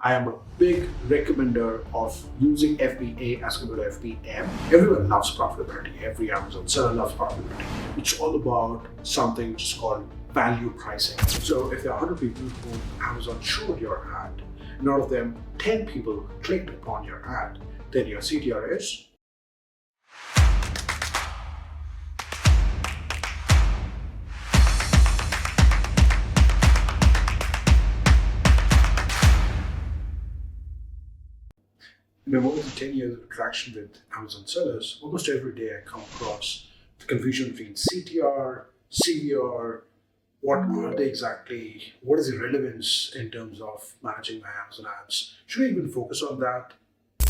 I am a big recommender of using FBA as compared to FBM. Everyone loves profitability. Every Amazon seller loves profitability. It's all about something which is called value pricing. So if there are 100 people whom Amazon showed your ad, and out of them 10 people clicked upon your ad, then your CTR is in my more than 10 years of interaction with Amazon sellers, almost every day I come across the confusion between CTR, CVR, what are they exactly, what is the relevance in terms of managing my Amazon ads? Should I even focus on that?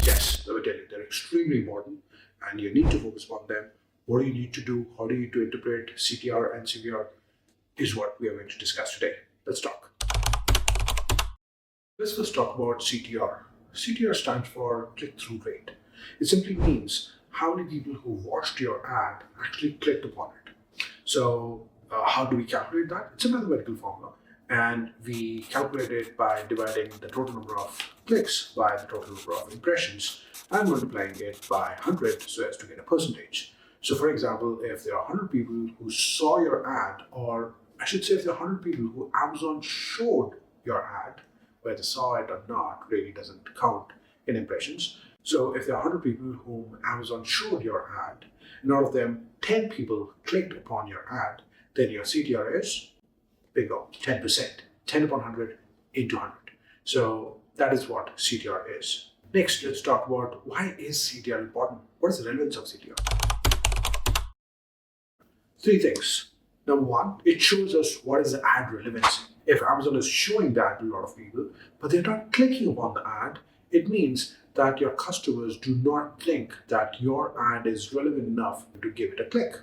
Yes, let me tell you, they're extremely important and you need to focus on them. What do you need to do? How do you need to interpret CTR and CVR is what we are going to discuss today. Let's talk. Let's first talk about CTR. CTR stands for click-through rate. It simply means how many people who watched your ad actually clicked upon it. So how do we calculate that? It's a mathematical formula, and we calculate it by dividing the total number of clicks by the total number of impressions and multiplying it by 100 so as to get a percentage. So for example, if there are 100 people who saw your ad, or I should say if there are 100 people who Amazon showed your ad, whether saw it or not really doesn't count in impressions. So if there are 100 people whom Amazon showed your ad, and out of them 10 people clicked upon your ad, then your CTR is bingo, 10%. 10 upon 100 into 100. So that is what CTR is. Next, let's talk about why is CTR important? What is the relevance of CTR? Three things. Number one, it shows us what is the ad relevancy. If Amazon is showing that to a lot of people, but they're not clicking upon the ad, it means that your customers do not think that your ad is relevant enough to give it a click.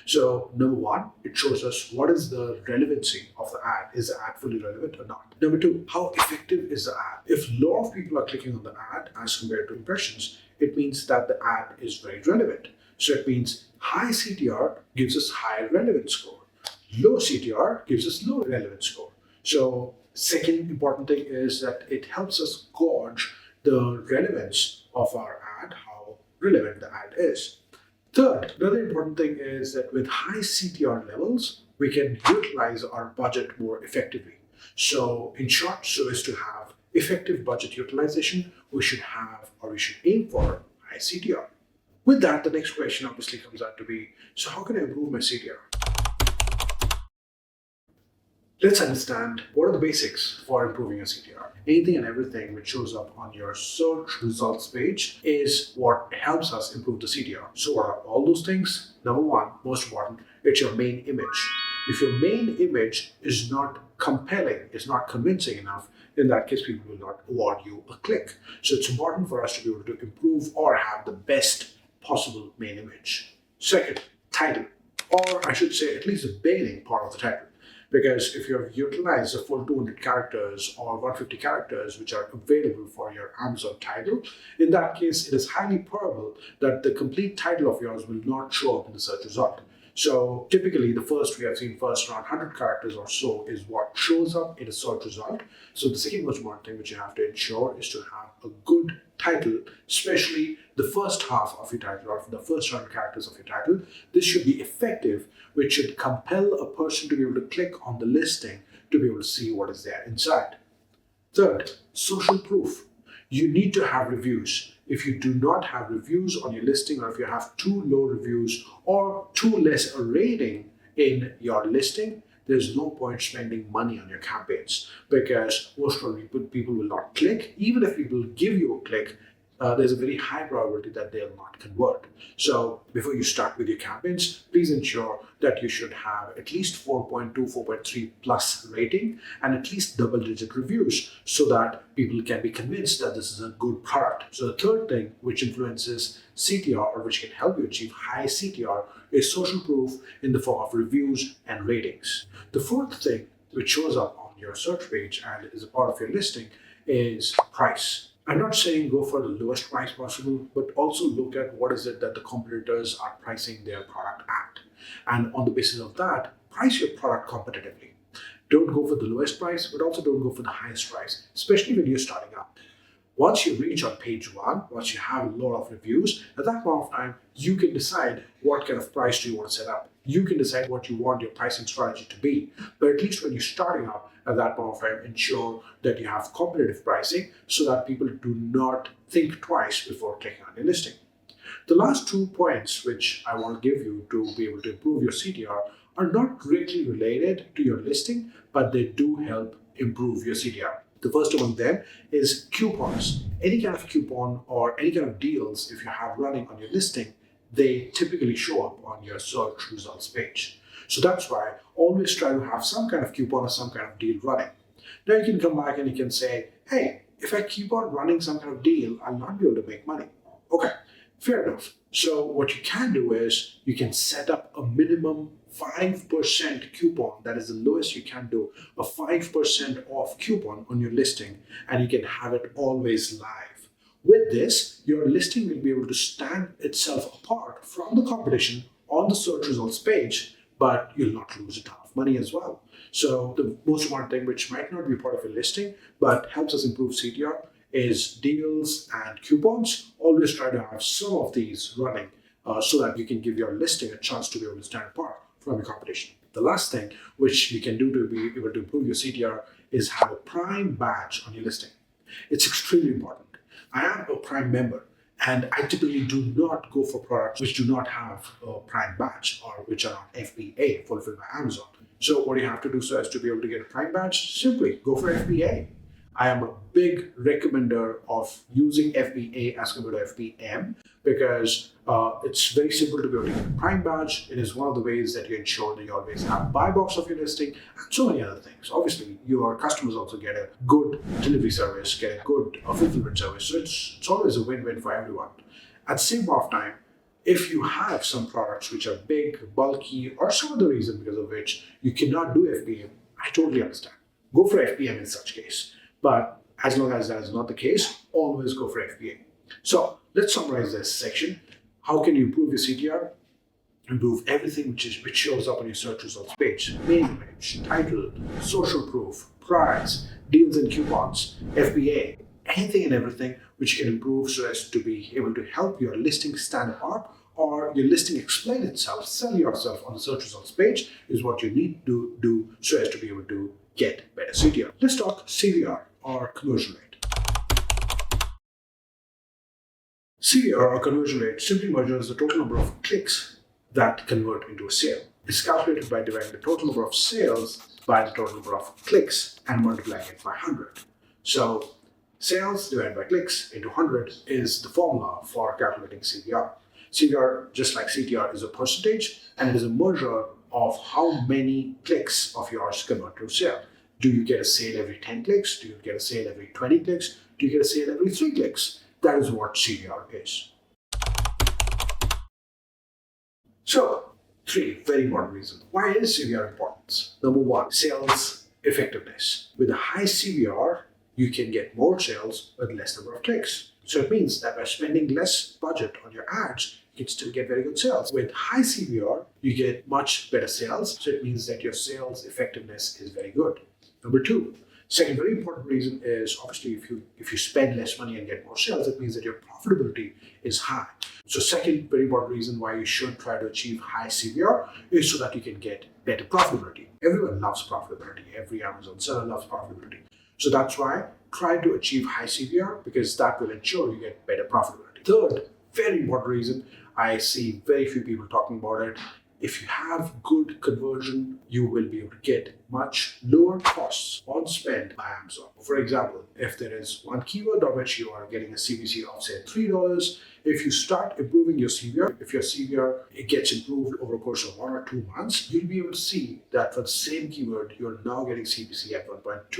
So number one, it shows us what is the relevancy of the ad. Is the ad fully relevant or not? Number two, how effective is the ad? If a lot of people are clicking on the ad as compared to impressions, it means that the ad is very relevant. So it means high CTR gives us high relevance score. Low CTR gives us low relevance score. So second important thing is that it helps us gauge the relevance of our ad, how relevant the ad is. Third, another important thing is that with high CTR levels, we can utilize our budget more effectively. So in short, so as to have effective budget utilization, we should have or we should aim for high CTR. With that, the next question obviously comes out to be, so how can I improve my CTR? Let's understand what are the basics for improving your CTR. Anything and everything which shows up on your search results page is what helps us improve the CTR. So what are all those things? Number one, most important, it's your main image. If your main image is not compelling, is not convincing enough, in that case, people will not award you a click. So it's important for us to be able to improve or have the best possible main image. Second, title, or I should say at least the beginning part of the title. Because if you have utilized the full 200 characters or 150 characters which are available for your Amazon title, in that case, it is highly probable that the complete title of yours will not show up in the search result. So typically we have seen first around 100 characters or so is what shows up in a search result. So the second most important thing which you have to ensure is to have a good title, especially the first half of your title or the first 100 characters of your title. This should be effective, which should compel a person to be able to click on the listing to be able to see what is there inside. Third, social proof. You need to have reviews. If you do not have reviews on your listing, or if you have too low reviews or too less a rating in your listing, there's no point spending money on your campaigns, because most probably people will not click. Even if people give you a click, there's a very high probability that they'll not convert. So before you start with your campaigns, please ensure that you should have at least 4.2, 4.3 plus rating and at least double-digit reviews so that people can be convinced that this is a good product. So the third thing which influences CTR, or which can help you achieve high CTR, is social proof in the form of reviews and ratings. The fourth thing which shows up on your search page and is a part of your listing is price. I'm not saying go for the lowest price possible, but also look at what is it that the competitors are pricing their product at. And on the basis of that, price your product competitively. Don't go for the lowest price, but also don't go for the highest price, especially when you're starting out. Once you reach on page one, once you have a lot of reviews, at that point of time, you can decide what kind of price do you want to set up. You can decide what you want your pricing strategy to be. But at least when you're starting up, at that point of time, ensure that you have competitive pricing so that people do not think twice before clicking on your listing. The last 2 points which I want to give you to be able to improve your CTR are not directly related to your listing, but they do help improve your CTR. The first among them is coupons. Any kind of coupon or any kind of deals, if you have running on your listing, they typically show up on your search results page. So that's why always try to have some kind of coupon or some kind of deal running. Now you can come back and you can say, hey, if I keep on running some kind of deal, I'll not be able to make money. Okay, fair enough. So what you can do is you can set up a minimum 5% coupon. That is the lowest you can do, a 5% off coupon on your listing, and you can have it always live. With this, your listing will be able to stand itself apart from the competition on the search results page, but you'll not lose a ton of money as well. So the most important thing, which might not be part of your listing, but helps us improve CTR, is deals and coupons. Always try to have some of these running so that you can give your listing a chance to be able to stand apart from your competition. The last thing which you can do to be able to improve your CTR is have a Prime badge on your listing. It's extremely important. I am a Prime member, and I typically do not go for products which do not have a Prime badge or which are not FBA, fulfilled by Amazon. So what do you have to do so as to be able to get a Prime badge? Simply go for FBA. I am a big recommender of using FBA as compared to FBM because it's very simple to be able to get a Prime badge. It is one of the ways that you ensure that you always have a buy box of your listing and so many other things. Obviously, your customers also get a good delivery service, get a good fulfillment service. So it's always a win-win for everyone. At the same point of time, if you have some products which are big, bulky, or some other reason because of which you cannot do FBM, I totally understand. Go for FBM in such case. But as long as that is not the case, always go for FBA. So let's summarize this section. How can you improve your CTR? Improve everything which shows up on your search results page. Main image, title, social proof, price, deals and coupons, FBA, anything and everything which can improve so as to be able to help your listing stand apart or your listing explain itself, sell yourself on the search results page is what you need to do so as to be able to get better CTR. Let's talk CVR or conversion rate. CVR or conversion rate simply measures the total number of clicks that convert into a sale. It's calculated by dividing the total number of sales by the total number of clicks and multiplying it by 100. So sales divided by clicks into 100 is the formula for calculating CVR. CVR, just like CTR, is a percentage and it is a measure of how many clicks of yours convert to a sale. Do you get a sale every 10 clicks? Do you get a sale every 20 clicks? Do you get a sale every 3 clicks? That is what CVR is. So, 3 very important reasons. Why is CVR important? Number 1, sales effectiveness. With a high CVR, you can get more sales with less number of clicks. So it means that by spending less budget on your ads, you can still get very good sales. With high CVR, you get much better sales. So it means that your sales effectiveness is very good. Number 2, second very important reason is obviously if you spend less money and get more sales, it means that your profitability is high. So second very important reason why you should try to achieve high CVR is so that you can get better profitability. Everyone loves profitability. Every Amazon seller loves profitability. So that's why try to achieve high CVR because that will ensure you get better profitability. Third, very important reason, I see very few people talking about it. If you have good conversion, you will be able to get much lower costs on spend by Amazon. For example, if there is one keyword on which you are getting a CPC of say $3, if you start improving your CVR, if your CVR it gets improved over a course of 1 or 2 months, you'll be able to see that for the same keyword, you're now getting CPC at 1.2,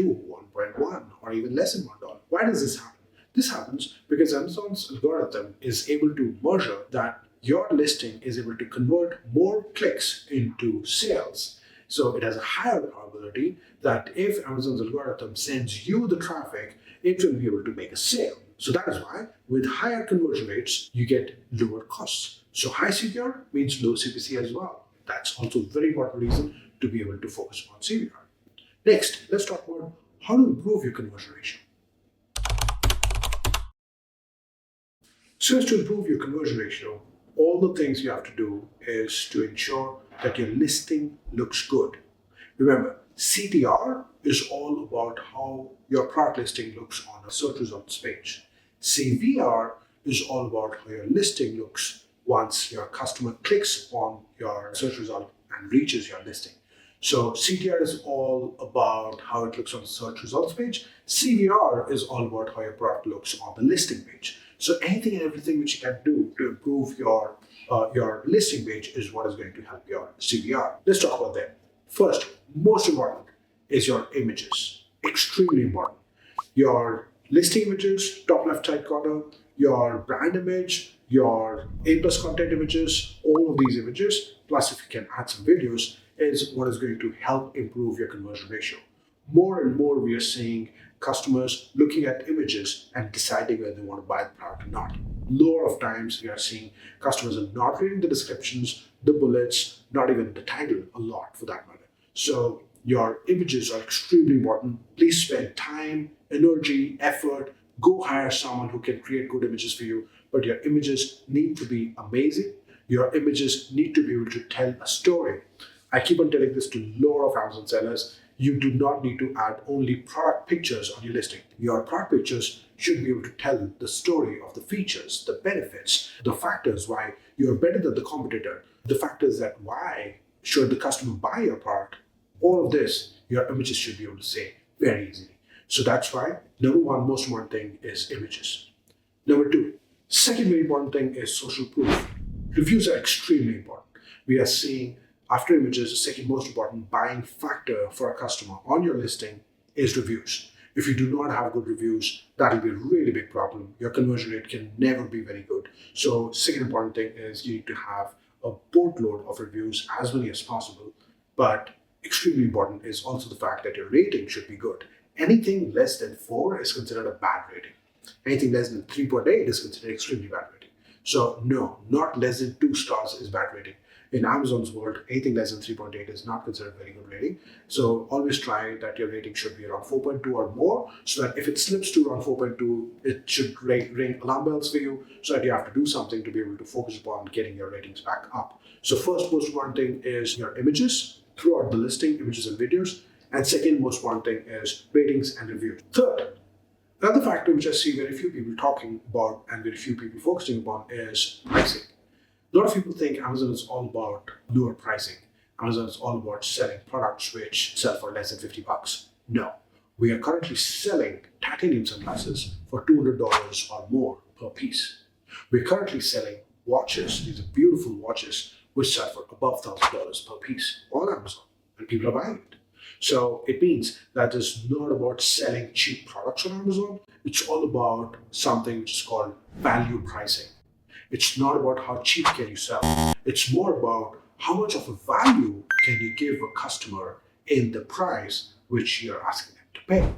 1.1, or even less than $1. Why does this happen? This happens because Amazon's algorithm is able to measure that your listing is able to convert more clicks into sales. So it has a higher probability that if Amazon's algorithm sends you the traffic, it will be able to make a sale. So that is why with higher conversion rates, you get lower costs. So high CTR means low CPC as well. That's also a very important reason to be able to focus on CVR. Next, let's talk about how to improve your conversion ratio. So as to improve your conversion ratio, all the things you have to do is to ensure that your listing looks good. Remember, CTR is all about how your product listing looks on a search results page. CVR is all about how your listing looks once your customer clicks on your search result and reaches your listing. So CTR is all about how it looks on the search results page. CVR is all about how your product looks on the listing page. So anything and everything which you can do to improve your listing page is what is going to help your CVR. Let's talk about that. First, most important is your images. Extremely important. Your listing images, top left side corner, your brand image, your A+ content images, all of these images, plus if you can add some videos, is what is going to help improve your conversion ratio. More and more we are seeing customers looking at images and deciding whether they want to buy the product or not. Lot of times we are seeing customers are not reading the descriptions, the bullets, not even the title a lot for that matter. So your images are extremely important. Please spend time, energy, effort, go hire someone who can create good images for you, but your images need to be amazing. Your images need to be able to tell a story. I keep on telling this to a lot of Amazon sellers. You do not need to add only product pictures on your listing. Your product pictures should be able to tell the story of the features, the benefits, the factors why you're better than the competitor, the factors that why should the customer buy your product. All of this, your images should be able to say very easily. So that's why number one, most important thing is images. Number two, second very important thing is social proof. Reviews are extremely important. We are seeing after images, the second most important buying factor for a customer on your listing is reviews. If you do not have good reviews, that will be a really big problem. Your conversion rate can never be very good. So second important thing is you need to have a boatload of reviews, as many as possible. But extremely important is also the fact that your rating should be good. Anything less than 4 is considered a bad rating. Anything less than 3.8 is considered extremely bad rating. So no, not less than 2 stars is bad rating. In Amazon's world, anything less than 3.8 is not considered very good rating. So always try that your rating should be around 4.2 or more, so that if it slips to around 4.2, it should ring alarm bells for you, so that you have to do something to be able to focus upon getting your ratings back up. So first most important thing is your images throughout the listing, images and videos. And second most important thing is ratings and reviews. Third, another factor which I see very few people talking about and very few people focusing upon is pricing. A lot of people think Amazon is all about lower pricing. Amazon is all about selling products which sell for less than $50. No, we are currently selling titanium sunglasses for $200 or more per piece. We're currently selling watches. These are beautiful watches which sell for above $1,000 per piece on Amazon, and people are buying it. So it means that it's not about selling cheap products on Amazon. It's all about something which is called value pricing. It's not about how cheap can you sell. It's more about how much of a value can you give a customer in the price which you're asking them to pay.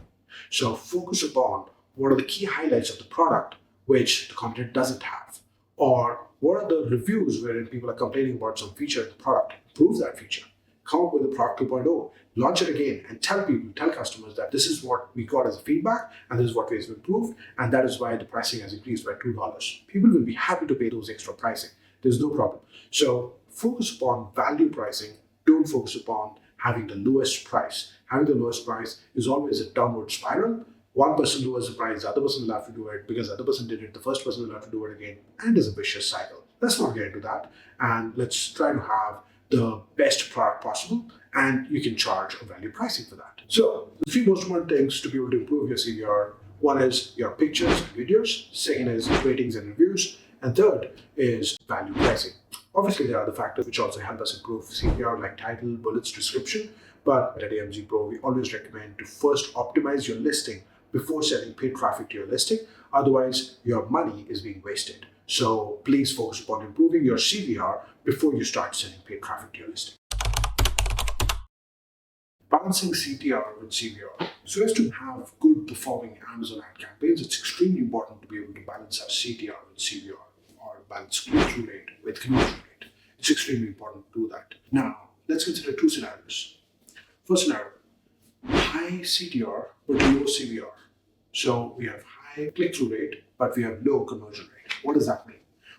So focus upon what are the key highlights of the product which the competitor doesn't have, or what are the reviews wherein people are complaining about some feature in the product. Improve that feature. Come up with a product 2.0, launch it again, and tell customers that this is what we got as a feedback, and this is what we have improved, and that is why the pricing has increased by $2. People will be happy to pay those extra pricing. There's no problem. So focus upon value pricing. Don't focus upon having the lowest price. Having the lowest price is always a downward spiral. One person lowers the price, the other person will have to do it because the other person did it, the first person will have to do it again, and there's a vicious cycle. Let's not get into that, and let's try to have the best product possible, and you can charge a value pricing for that. So the 3 most important things to be able to improve your CVR: one is your pictures and videos, second is ratings and reviews, and third is value pricing. Obviously, there are other factors which also help us improve CVR, like title, bullets, description, but at AMG Pro, we always recommend to first optimize your listing before sending paid traffic to your listing. Otherwise, your money is being wasted. So please focus upon improving your CVR before you start sending paid traffic to your listing. Balancing CTR with CVR. So as to have good performing Amazon ad campaigns, it's extremely important to be able to balance our CTR with CVR, or balance click-through rate with conversion rate. It's extremely important to do that. Now, let's consider 2 scenarios. First scenario, high CTR but low CVR. So we have high click-through rate, but we have low conversion rate. What does that mean?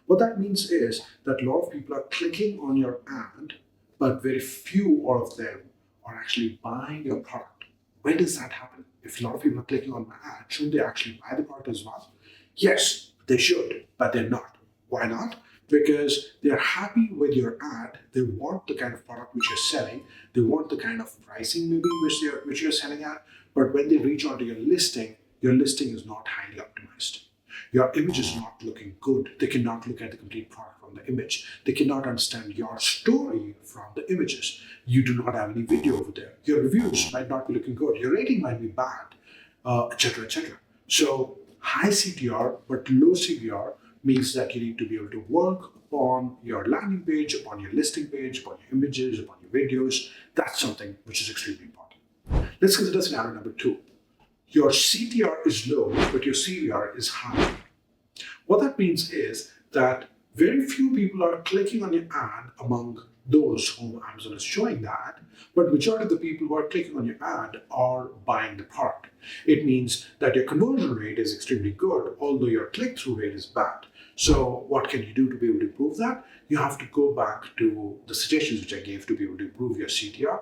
What that means is that a lot of people are clicking on your ad, but very few of them are actually buying your product. When does that happen? If a lot of people are clicking on my ad, shouldn't they actually buy the product as well? Yes, they should, but they're not. Why not? Because they're happy with your ad. They want the kind of product which you're selling. They want the kind of pricing maybe which you're selling at. But when they reach onto your listing is not highly optimized. Your image is not looking good. They cannot look at the complete product from the image. They cannot understand your story from the images. You do not have any video over there. Your reviews might not be looking good. Your rating might be bad, etc., etc. So high CTR but low CVR means that you need to be able to work upon your landing page, upon your listing page, upon your images, upon your videos. That's something which is extremely important. Let's consider scenario number 2. Your CTR is low, but your CVR is high. What that means is that very few people are clicking on your ad among those whom Amazon is showing that, but majority of the people who are clicking on your ad are buying the product. It means that your conversion rate is extremely good, although your click-through rate is bad. So what can you do to be able to improve that? You have to go back to the suggestions which I gave to be able to improve your CTR,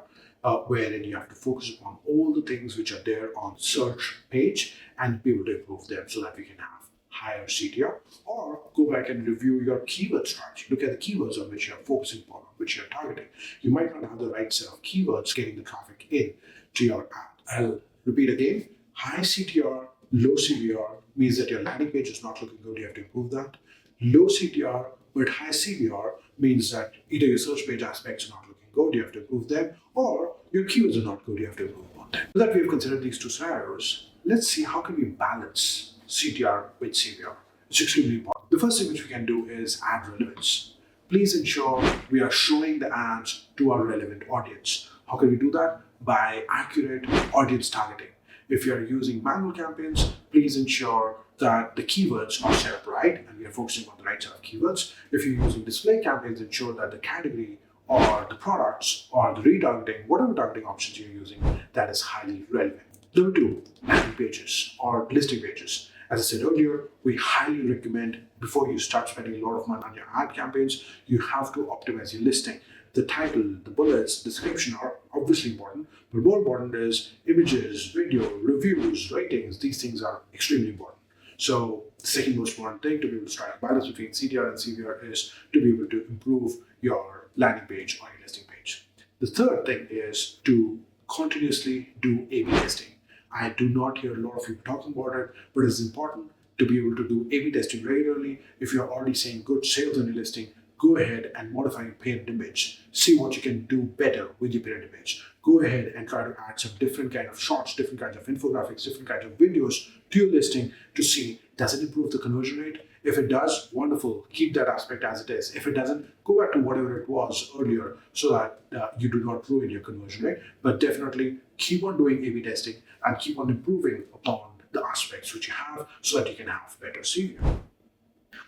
wherein you have to focus upon all the things which are there on search page and be able to improve them so that we can have higher CTR, or go back and review your keyword strategy. Look at the keywords on which you're focusing upon, which you're targeting. You might not have the right set of keywords getting the traffic in to your ad. I'll repeat again. High CTR, low CVR means that your landing page is not looking good. You have to improve that. Low CTR but high CVR means that either your search page aspects are not looking good, you have to improve them, or your keywords are not good, you have to improve on them. So that we have considered these two scenarios, let's see how can we balance CTR with CVR. It's extremely important. The first thing which we can do is ad relevance. Please ensure we are showing the ads to our relevant audience. How can we do that? By accurate audience targeting. If you are using manual campaigns, please ensure that the keywords are set up right and we are focusing on the right set of keywords. If you're using display campaigns, ensure that the category or the products or the retargeting, whatever targeting options you're using, that is highly relevant. Number 2, landing pages or listing pages. As I said earlier, we highly recommend before you start spending a lot of money on your ad campaigns, you have to optimize your listing. The title, the bullets, description are obviously important, but more important is images, video, reviews, ratings. These things are extremely important. So the second most important thing to be able to strike a balance between CTR and CVR is to be able to improve your landing page or your listing page. The third thing is to continuously do A/B testing. I do not hear a lot of people talking about it, but it's important to be able to do A/B testing regularly. If you're already seeing good sales on your listing, go ahead and modify your parent image. See what you can do better with your parent image. Go ahead and try to add some different kind of shots, different kinds of infographics, different kinds of videos to your listing to see, does it improve the conversion rate? If it does, wonderful, keep that aspect as it is. If it doesn't, go back to whatever it was earlier so that you do not ruin your conversion rate. But definitely keep on doing A/B testing and keep on improving upon the aspects which you have so that you can have better CVR.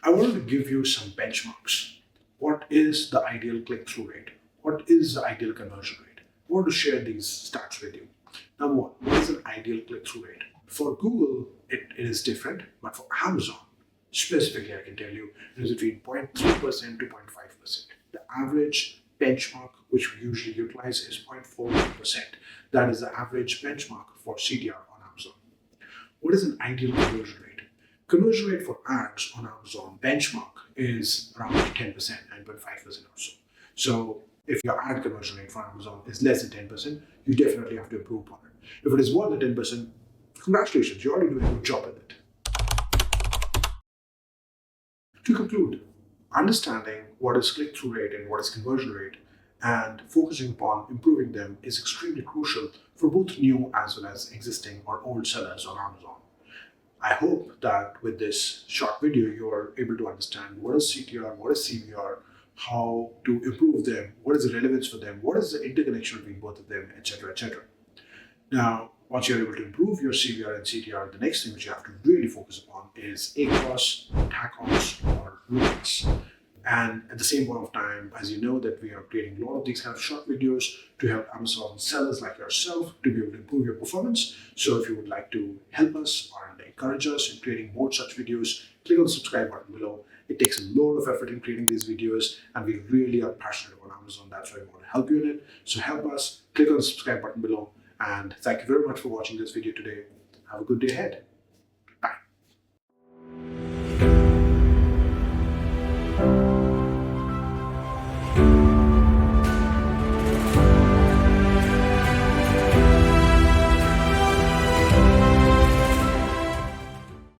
I wanted to give you some benchmarks. What is the ideal click-through rate? What is the ideal conversion rate? I want to share these stats with you. Number 1, what is an ideal click-through rate? For Google, it is different, but for Amazon, specifically, I can tell you, it is between 0.3% to 0.5%. The average benchmark which we usually utilize is 0.41%. That is the average benchmark for CTR on Amazon. What is an ideal conversion rate? Conversion rate for ads on Amazon benchmark is around 10%, 9.5% or so. So if your ad conversion rate for Amazon is less than 10%, you definitely have to improve upon it. If it is more than 10%, congratulations, you're already doing a good job with it. To conclude, understanding what is click-through rate and what is conversion rate and focusing upon improving them is extremely crucial for both new as well as existing or old sellers on Amazon. I hope that with this short video, you are able to understand what is CTR, what is CVR, how to improve them, what is the relevance for them, what is the interconnection between both of them, etc., etc. Now, once you're able to improve your CVR and CTR, the next thing which you have to really focus upon is ACOS, TACOS, or ROAS. And at the same point of time, as you know, that we are creating a lot of these kind of short videos to help Amazon sellers like yourself to be able to improve your performance. So if you would like to help us or encourage us in creating more such videos, click on the subscribe button below. It takes a lot of effort in creating these videos, and we really are passionate about Amazon. That's why we want to help you in it. So help us, click on the subscribe button below. And thank you very much for watching this video today. Have a good day ahead.